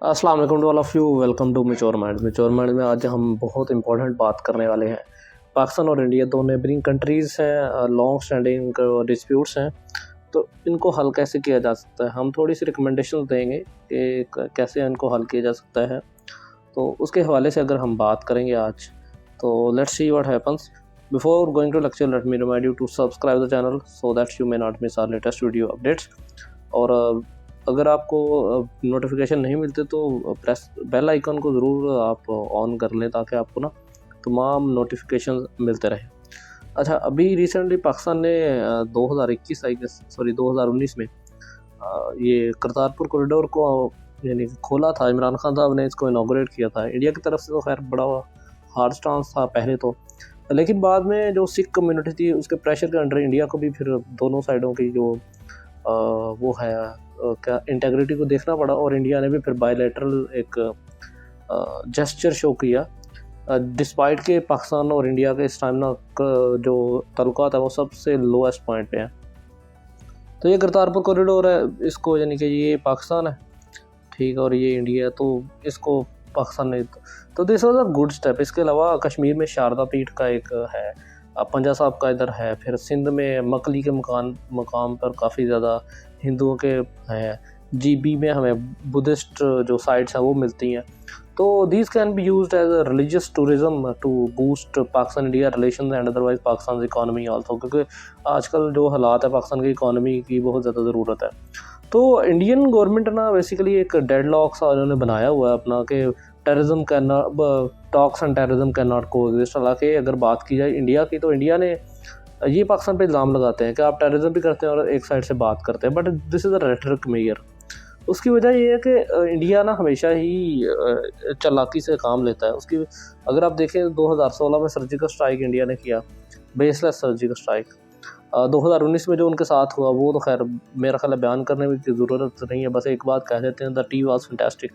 अस्सलाम वालेकुम to all of you. Welcome to mature mind. Mature mind में आज हम बहुत इंपॉर्टेंट बात करने वाले हैं। पाकिस्तान और इंडिया दो नेबरिंग कंट्रीज़ हैं, लॉन्ग स्टैंडिंग डिस्प्यूट्स हैं, तो इनको हल कैसे किया जा सकता है। हम थोड़ी सी रिकमेंडेशन देंगे कि कैसे इनको हल किया जा सकता है, तो उसके हवाले से अगर हम बात करेंगे आज, तो let's see what happens. Before going to lecture, let me remind you to subscribe the channel so that you may not miss our latest video updates. और अगर आपको नोटिफिकेशन नहीं मिलते तो प्रेस बेल आइकन को ज़रूर आप ऑन कर लें, ताकि आपको ना तमाम नोटिफिकेशन मिलते रहे। अच्छा, अभी रिसेंटली पाकिस्तान ने 2021 आई गेस, सॉरी 2019 में ये करतारपुर कॉरिडोर को यानी खोला था। इमरान खान साहब ने इसको इनाग्रेट किया था। इंडिया की तरफ से तो खैर बड़ा हार्ड स्टांस था पहले तो, लेकिन बाद में जो सिख कम्युनिटी थी उसके प्रेशर के अंडर इंडिया को भी फिर दोनों साइडों की जो वो है क्या इंटेग्रिटी को देखना पड़ा, और इंडिया ने भी फिर बायलैटरल एक जेस्चर शो किया, डिस्पाइट के पाकिस्तान और इंडिया के इस टाइम ना जो तल्लुकात है वो सबसे लोएस्ट पॉइंट पे है। तो ये करतारपुर कॉरिडोर है, इसको यानी कि ये पाकिस्तान है, ठीक है, और ये इंडिया है, तो इसको पाकिस्तान ने तो this was a good step. इसके अलावा कश्मीर में शारदा पीठ का एक है, पंजा साहब का इधर है, फिर सिंध में मकली के मकाम पर काफ़ी ज़्यादा हिंदुओं के हैं, जीबी में हमें बुद्धिस्ट जो साइट्स हैं वो मिलती हैं। तो these can be used as a religious tourism to boost Pakistan India relation and otherwise Pakistan economy also, क्योंकि आजकल जो हालात है पाकिस्तान की इकॉनमी की बहुत ज़्यादा ज़रूरत है। तो इंडियन गवर्नमेंट ना बेसिकली एक डेडलॉक सा उन्होंने बनाया हुआ है अपना, कि terrorism can not talks and terrorism can not coexist. हालांकि अगर बात की जाए इंडिया की, तो इंडिया ने ये पाकिस्तान पे इल्ज़ाम लगाते हैं कि आप टेररिज्म भी करते हैं और एक साइड से बात करते हैं, but this is a rhetoric mayor. उसकी वजह ये है कि इंडिया ना हमेशा ही चालाकी से काम लेता है। उसकी अगर आप देखें 2016 में सर्जिकल स्ट्राइक इंडिया ने किया, बेसलेस सर्जिकल स्ट्राइक। 2019 में जो उनके साथ हुआ वो तो खैर मेरा ख्याल है बयान करने की ज़रूरत नहीं है, बस एक बात कह देते हैं, the tea was fantastic.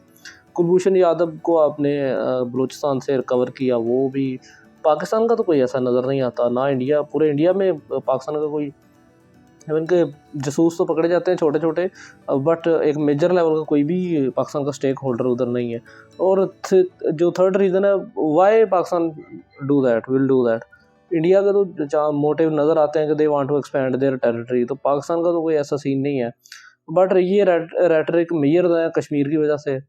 Kulbhushan Yadav को आपने बलूचिस्तान से रिकवर किया, वो भी पाकिस्तान का तो कोई ऐसा नज़र नहीं आता ना। इंडिया पूरे इंडिया में पाकिस्तान का कोई, इनके जासूस तो पकड़े जाते हैं छोटे छोटे, बट एक मेजर लेवल का कोई भी पाकिस्तान का स्टेक होल्डर उधर नहीं है। और जो थर्ड रीज़न है why Pakistan do that will do that, India का तो मोटिव नज़र आते हैं कि they want to expand their territory, तो पाकिस्तान का तो कोई ऐसा सीन नहीं है। बट ये रेटरिक मेयर है कश्मीर की वजह से।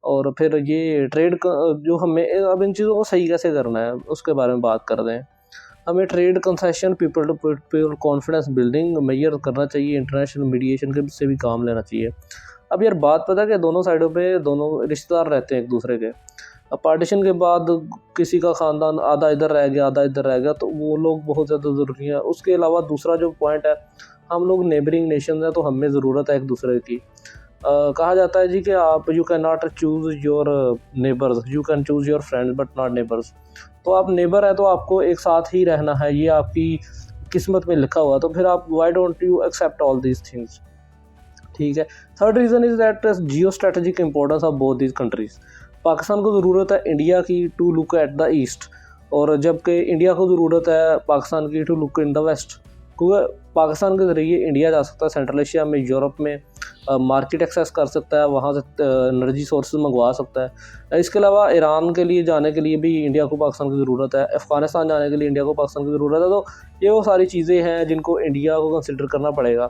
और फिर ये ट्रेड जो हमें अब इन चीज़ों को सही कैसे करना है उसके बारे में बात कर रहे हैं। हमें trade concession, people to people confidence building measure करना चाहिए, इंटरनेशनल मीडिएशन के से भी काम लेना चाहिए। अब यार बात पता है कि दोनों साइडों पे दोनों रिश्तेदार रहते हैं एक दूसरे के। अब पार्टीशन के बाद किसी का ख़ानदान आधा इधर रह गया आधा इधर रह गया, तो वो लोग बहुत ज़्यादा ज़रूरी है। उसके अलावा दूसरा जो पॉइंट है, हम लोग नेबरिंग नेशन हैं, तो हमें ज़रूरत है एक दूसरे की। कहा जाता है जी कि आप you can not choose your neighbours, you can choose your friends but not neighbours. तो आप नेबर है तो आपको एक साथ ही रहना है, ये आपकी किस्मत में लिखा हुआ, तो फिर आप why don't you accept all these things, ठीक है। Third reason is that geo strategic importance of both these countries. Pakistan को ज़रूरत है इंडिया की to look at the east, और जबकि इंडिया को ज़रूरत है पाकिस्तान की to look in the west, क्योंकि पाकिस्तान के ज़रिए इंडिया जा सकता है सेंट्रल एशिया में, यूरोप में मार्केट एक्सेस कर सकता है, वहाँ से एनर्जी सोर्सेज मंगवा सकता है। इसके अलावा ईरान के लिए जाने के लिए भी इंडिया को पाकिस्तान की ज़रूरत है, अफ़गानिस्तान जाने के लिए इंडिया को पाकिस्तान की ज़रूरत है। तो ये वो सारी चीज़ें हैं जिनको इंडिया को कंसिडर करना पड़ेगा।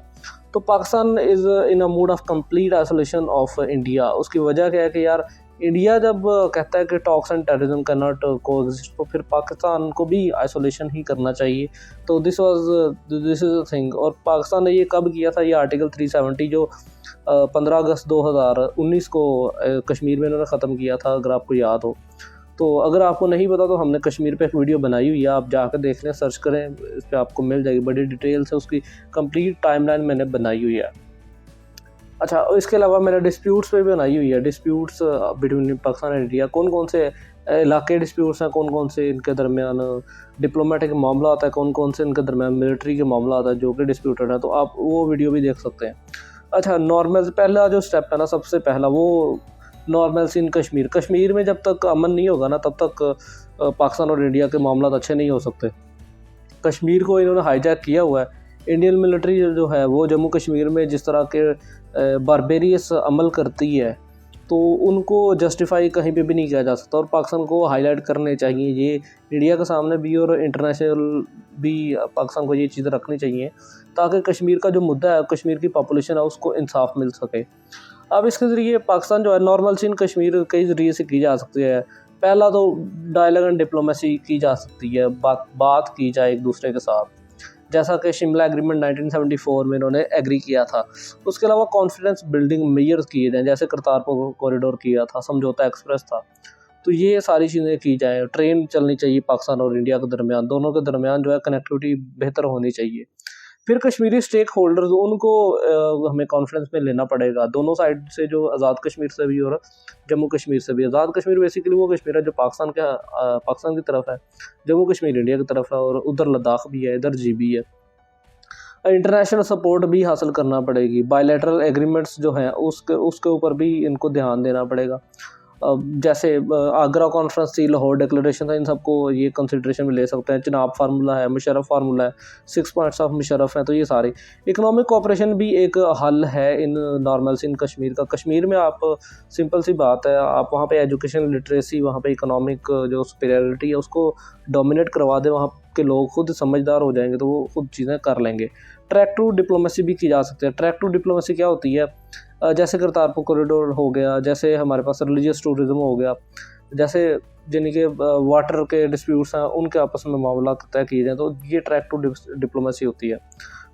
तो Pakistan is in a mood off complete isolation of India. उसकी वजह क्या है कि यार इंडिया जब कहता है कि talks and terrorism can not coexist, तो फिर पाकिस्तान को भी आइसोलेशन ही करना चाहिए। तो दिस इज़ अ थिंग। और पाकिस्तान ने ये कब किया था, ये आर्टिकल 370 जो 15 अगस्त 2019 को कश्मीर में इन्होंने ख़त्म किया था, अगर आपको याद हो। तो अगर आपको नहीं पता तो हमने कश्मीर पे एक वीडियो बनाई हुई है, आप जाकर देख लें, सर्च करें, इस पर आपको मिल जाएगी, बड़ी डिटेल से उसकी कंप्लीट टाइमलाइन मैंने बनाई हुई है। अच्छा, इसके अलावा मैंने डिस्प्यूट्स पे भी बनाई हुई है, disputes between Pakistan and India, कौन कौन से इलाके डिस्प्यूट्स हैं, कौन कौन से इनके दरमियान डिप्लोमेटिक मामला आता है, कौन कौन से इनके दरमियान मिलिट्री के मामला आता है जो कि डिस्प्यूटेड है, तो आप वो वीडियो भी देख सकते हैं। अच्छा, नॉर्मल पहला जो स्टेप है ना, सबसे पहला वो नॉर्मल्स इन कश्मीर में जब तक अमन नहीं होगा ना, तब तक पाकिस्तान और इंडिया के मामला अच्छे नहीं हो सकते। कश्मीर को इन्होंने हाईजैक किया हुआ है। इंडियन मिलिट्री जो है वो जम्मू कश्मीर में जिस तरह के बारबेरियस अमल करती है, तो उनको जस्टिफाई कहीं पे भी नहीं किया जा सकता, और पाकिस्तान को हाईलाइट करने चाहिए ये इंडिया के सामने भी और इंटरनेशनल भी। पाकिस्तान को ये चीज़ें रखनी चाहिए ताकि कश्मीर का जो मुद्दा है, कश्मीर की पॉपुलेशन है, उसको इंसाफ मिल सके। अब इसके ज़रिए पाकिस्तान जो है नॉर्मल सी इन कश्मीर कई ज़रिए से की जा सकती है। पहला तो डायलॉग एंड डिप्लोमेसी की जा सकती है, बात की जाए एक दूसरे के साथ, जैसा कि शिमला एग्रीमेंट 1974 में इन्होंने एग्री किया था। उसके अलावा कॉन्फिडेंस बिल्डिंग मेजर्स किए जाएँ, जैसे करतारपुर कॉरिडोर किया था, समझौता एक्सप्रेस था। तो ये सारी चीज़ें की जाएँ। ट्रेन चलनी चाहिए पाकिस्तान और इंडिया के दरमियान, दोनों के दरमियान जो है कनेक्टिविटी बेहतर होनी चाहिए। फिर कश्मीरी स्टेक होल्डर्स उनको हमें कॉन्फ्रेंस में लेना पड़ेगा, दोनों साइड से, जो आज़ाद कश्मीर से भी और जम्मू कश्मीर से भी। आज़ाद कश्मीर बेसिकली वो कश्मीर है जो पाकिस्तान की तरफ है, जम्मू कश्मीर इंडिया की तरफ है, और उधर लद्दाख भी है, इधर GB है। इंटरनेशनल सपोर्ट भी हासिल करना पड़ेगी, बायलैटरल एग्रीमेंट्स जो हैं उसके ऊपर भी इनको ध्यान देना पड़ेगा। जैसे आगरा कॉन्फ्रेंस थी, लाहौर डिक्लेरेशन था, इन सबको ये कंसिडरेशन में ले सकते हैं। चिनाब फार्मूला है, मुशर्रफ फार्मूला है, 6 पॉइंट्स ऑफ मुशर्रफ हैं, तो ये सारे। इकोनॉमिक कोऑपरेशन भी एक हल है इन नॉर्मल्स इन कश्मीर का। कश्मीर में आप, सिंपल सी बात है, आप वहाँ पे एजुकेशन लिटरेसी, वहाँ पे इकोनॉमिक जो सुपीरियरिटी है उसको डोमिनेट करवा दें, वहाँ के लोग खुद समझदार हो जाएंगे तो वो खुद चीज़ें कर लेंगे। ट्रैक टू डिप्लोमेसी भी की जा सकती है। ट्रैक टू डिप्लोमेसी क्या होती है? जैसे करतारपुर कॉरिडोर हो गया, जैसे हमारे पास रिलीजियस टूरिज़्म हो गया, जैसे जिन्हीं के वाटर के डिस्प्यूट्स हैं उनके आपस में मामला तय किए जाएँ, तो ये ट्रैक टू डिप्लोमेसी होती है।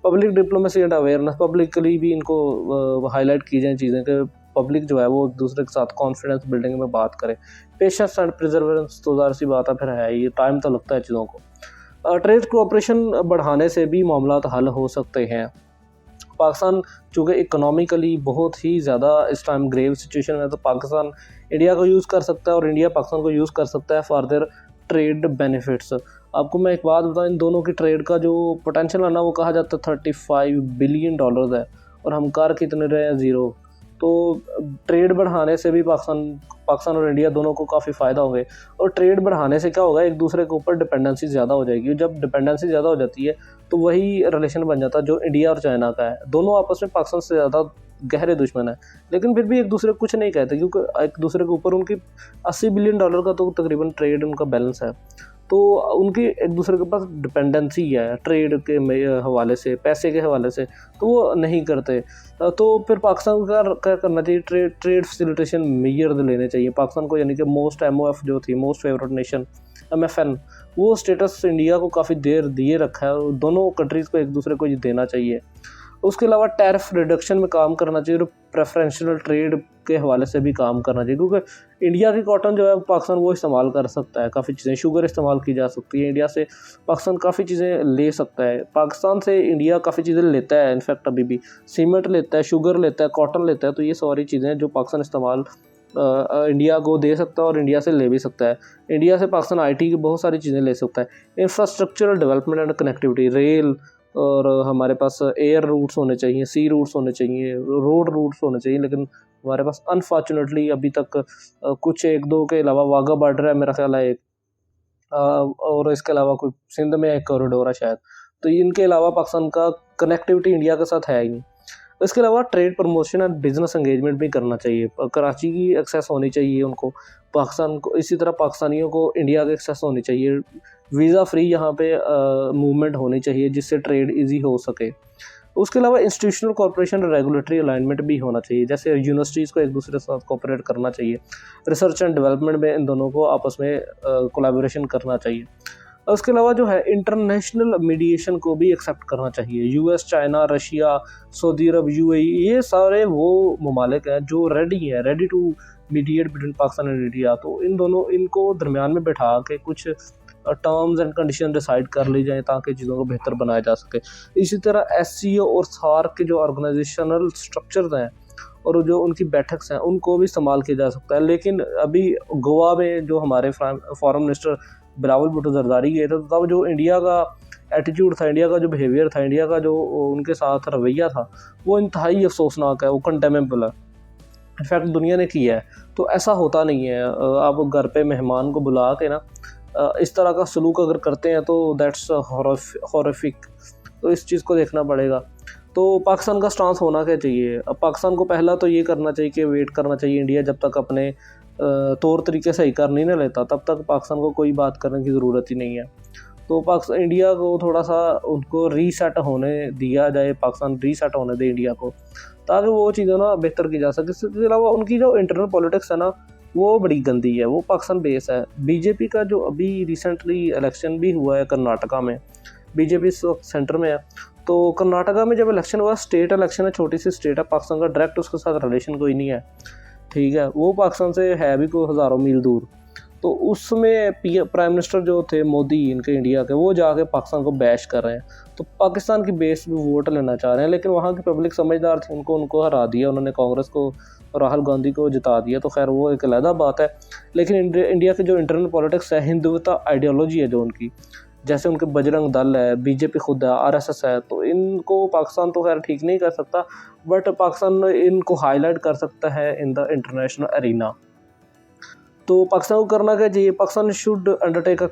Public diplomacy and awareness, publicly भी इनको हाईलाइट की जाए चीज़ें कि पब्लिक जो है वो एक दूसरे के साथ कॉन्फिडेंस बिल्डिंग में बात करे। पेशेंस एंड प्रिजर्वेंस तो ज़ाहिर सी बात है, फिर है ये टाइम तो लगता है चीज़ों को। ट्रेड कोऑपरेशन बढ़ाने से भी मामला हल हो सकते हैं। पाकिस्तान चूँकि इकोनॉमिकली बहुत ही ज़्यादा इस टाइम ग्रेव सिचुएशन में है, तो पाकिस्तान इंडिया को यूज़ कर सकता है और इंडिया पाकिस्तान को यूज़ कर सकता है फॉर देयर ट्रेड बेनिफिट्स। आपको मैं एक बात बताऊँ, इन दोनों की ट्रेड का जो पोटेंशियल है ना, वो कहा जाता है $35 बिलियन है, और हम कर कितने रहे हैं? ज़ीरो। तो ट्रेड बढ़ाने से भी पाकिस्तान और इंडिया दोनों को काफ़ी फ़ायदा होगा, और ट्रेड बढ़ाने से क्या होगा, एक दूसरे के ऊपर डिपेंडेंसी ज़्यादा हो जाएगी। जब डिपेंडेंसी ज़्यादा हो जाती है तो वही रिलेशन बन जाता है जो इंडिया और चाइना का है। दोनों आपस में पाकिस्तान से ज़्यादा गहरे दुश्मन है, लेकिन फिर भी एक दूसरे को कुछ नहीं कहते, क्योंकि एक दूसरे के ऊपर उनकी $80 बिलियन का तो तकरीबन ट्रेड उनका बैलेंस है। तो उनकी एक दूसरे के पास डिपेंडेंसी है ट्रेड के हवाले से, पैसे के हवाले से, तो वो नहीं करते। तो फिर पाकिस्तान को क्या करना चाहिए? ट्रेड फैसिलिटेशन मेजर लेने चाहिए पाकिस्तान को, यानी कि मोस्ट MOF जो थी, मोस्ट फेवरेट नेशन, MFN, वो स्टेटस इंडिया को काफ़ी देर दिए रखा है, और दोनों कंट्रीज़ को एक दूसरे को ये देना चाहिए। उसके अलावा टैरिफ रिडक्शन में काम करना चाहिए, और प्रेफरेंशियल ट्रेड के हवाले से भी काम करना चाहिए, क्योंकि इंडिया की कॉटन जो है पाकिस्तान वो इस्तेमाल कर सकता है, काफ़ी चीज़ें, शुगर इस्तेमाल की जा सकती है, इंडिया से पाकिस्तान काफ़ी चीज़ें ले सकता है, पाकिस्तान से इंडिया काफ़ी चीज़ें लेता है, इनफैक्ट अभी भी सीमेंट लेता है, शुगर लेता है, कॉटन लेता है। तो ये सारी चीज़ें जो पाकिस्तान इस्तेमाल इंडिया को दे सकता है और इंडिया से ले भी सकता है। इंडिया से पाकिस्तान IT की बहुत सारी चीज़ें ले सकता है। Infrastructural development and connectivity, rail, और हमारे पास एयर रूट्स होने चाहिए, सी रूट्स होने चाहिए, रोड रूट्स होने चाहिए, लेकिन हमारे पास अनफॉर्चुनेटली अभी तक कुछ 1-2 के अलावा वाघा बॉर्डर है मेरा ख्याल है एक, और इसके अलावा कोई सिंध में एक कॉरिडोर है शायद। तो इनके अलावा पाकिस्तान का कनेक्टिविटी इंडिया के साथ है ही नहीं। इसके अलावा trade promotion and business engagement भी करना चाहिए। कराची की एक्सेस होनी चाहिए उनको, पाकिस्तान को, इसी तरह पाकिस्तानियों को इंडिया की एक्सेस होनी चाहिए। वीज़ा फ्री यहाँ पे मूवमेंट होनी चाहिए, जिससे ट्रेड इजी हो सके। उसके अलावा इंस्टीट्यूशनल कॉर्पोरेशन और रेगुलेटरी अलाइनमेंट भी होना चाहिए, जैसे यूनिवर्सिटीज़ को एक दूसरे के साथ कोऑपरेट करना चाहिए। रिसर्च एंड डेवलपमेंट में इन दोनों को आपस में कोलैबोरेशन करना चाहिए। उसके अलावा जो है इंटरनेशनल मीडिएशन को भी एक्सेप्ट करना चाहिए। US, China, Russia, Saudi Arab, UAE, ये सारे वो ममालिक हैं जो ready to mediate between Pakistan and India. तो इनको दरमियान में बैठा के कुछ टर्म्स एंड कंडीशन डिसाइड कर ली जाए ताकि चीज़ों को बेहतर बनाया जा सके। इसी तरह SCO और SAARC के जो ऑर्गेनाइजेशनल स्ट्रक्चर्स हैं और जो उनकी बैठक्स हैं उनको भी इस्तेमाल किया जा सकता है। लेकिन अभी गोवा में जो हमारे फॉरेन मिनिस्टर बिलावल भुट्टो जरदारी गए थे, तो तब जो इंडिया का एटीट्यूड था, इंडिया का जो बिहेवियर था, इंडिया का जो उनके साथ रवैया था, वो इंतहाई अफसोसनाक है, वो कंडेमेबल है, इनफैक्ट दुनिया ने किया है। तो ऐसा होता नहीं है। आप घर पे मेहमान को बुला के ना इस तरह का सलूक अगर करते हैं तो दैट्स हॉरिफिक। तो इस चीज़ को देखना पड़ेगा। तो पाकिस्तान का स्टांस होना क्या चाहिए? अब पाकिस्तान को पहला तो ये करना चाहिए कि वेट करना चाहिए इंडिया जब तक अपने तौर तरीके सही कर नहीं ना लेता, तब तक पाकिस्तान को कोई बात करने की ज़रूरत ही नहीं है। तो पाकिस्तान इंडिया को थोड़ा सा उनको रीसेट होने दिया जाए, पाकिस्तान रीसेट होने दे इंडिया को, ताकि वो चीज़ें ना बेहतर की जा सके। इसके अलावा उनकी जो इंटरनल पॉलिटिक्स है ना, वो बड़ी गंदी है, वो पाकिस्तान बेस है। बीजेपी का जो अभी रिसेंटली इलेक्शन भी हुआ है कर्नाटका में, बीजेपी इस वक्त सेंटर में है, तो कर्नाटका में जब इलेक्शन हुआ, स्टेट इलेक्शन है, छोटी सी स्टेट है, पाकिस्तान का डायरेक्ट उसके साथ रिलेशन कोई नहीं है, ठीक है, वो पाकिस्तान से है भी कोई हज़ारों मील दूर। तो उसमें प्राइम मिनिस्टर जो थे मोदी इनके इंडिया के, वो जाके पाकिस्तान को बैश कर रहे हैं। तो पाकिस्तान की बेस पे वोट लेना चाह रहे हैं, लेकिन वहाँ की पब्लिक समझदार थी, उनको हरा दिया उन्होंने, कांग्रेस को, राहुल गांधी को जिता दिया। तो खैर वो एक अलग बात है। लेकिन इंडिया की जो इंटरनल पॉलिटिक्स है, हिंदुत्व आइडियोलॉजी है जो उनकी, जैसे उनके बजरंग दल है, बीजेपी खुद है, आरएसएस है, तो इनको पाकिस्तान तो खैर ठीक नहीं कर सकता, बट पाकिस्तान इनको हाईलाइट कर सकता है इन द इंटरनेशनल अरीना। तो पाकिस्तान को करना क्या चाहिए? Pakistan should undertake a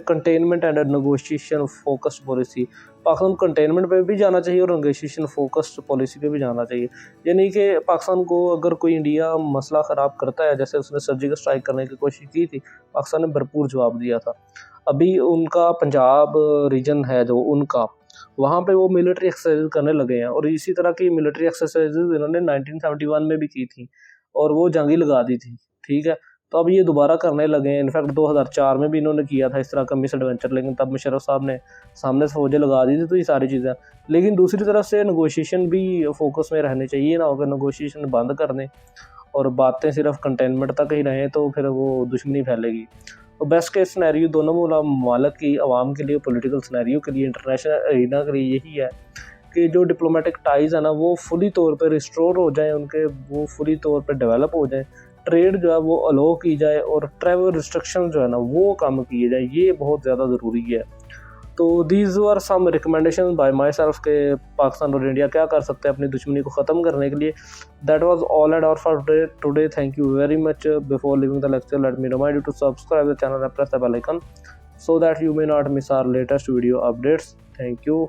containment and negotiation focused policy. Pakistan को कंटेनमेंट पे भी जाना चाहिए और नेगोशिएशन फोकस्ड पॉलिसी पे भी जाना चाहिए। यानी कि पाकिस्तान को अगर कोई इंडिया मसला ख़राब करता है, जैसे उसने सर्जिकल स्ट्राइक करने की कोशिश की थी, पाकिस्तान ने भरपूर जवाब दिया था। अभी उनका पंजाब रीजन है जो उनका, वहाँ पे वो मिलिट्री एक्सरसाइज करने लगे हैं, और इसी तरह की मिलिट्री एक्सरसाइज इन्होंने 1971 में भी की थी और वो जंग ही लगा दी थी, ठीक है। तो अब ये दोबारा करने लगे हैं। इनफैक्ट 2004 में भी इन्होंने किया था इस तरह का मिस एडवेंचर, लेकिन तब मुशर्रफ साहब ने सामने से फौजें लगा दी थी। तो ये सारी चीज़ें, लेकिन दूसरी तरफ से नेगोशिएशन भी फोकस में रहने चाहिए ना, अगर नेगोशिएशन बंद कर दें और बातें सिर्फ कंटेनमेंट तक ही रहें तो फिर वो दुश्मनी फैलेगी। तो बेस्ट केस सिनेरियो दोनों ममालिक की आवाम के लिए, पॉलिटिकल सिनेरियो के लिए, इंटरनेशनल अरीना के लिए यही है कि जो डिप्लोमेटिक टाइज़ है ना, वो फुली तौर पे रिस्टोर हो जाए उनके, वो फुली तौर पे डेवलप हो जाए, ट्रेड जो है वो अलो की जाए और ट्रैवल रिस्ट्रिक्शन जो है ना वो कम किए जाए। ये बहुत ज़्यादा ज़रूरी है। तो these were some recommendation by myself के पाकिस्तान और इंडिया क्या कर सकते हैं अपनी दुश्मनी को ख़त्म करने के लिए। That was all and all for today. Thank you very much. Before leaving the lecture, let me remind you to subscribe the channel and press the bell icon so that you may not miss our latest video updates. Thank you.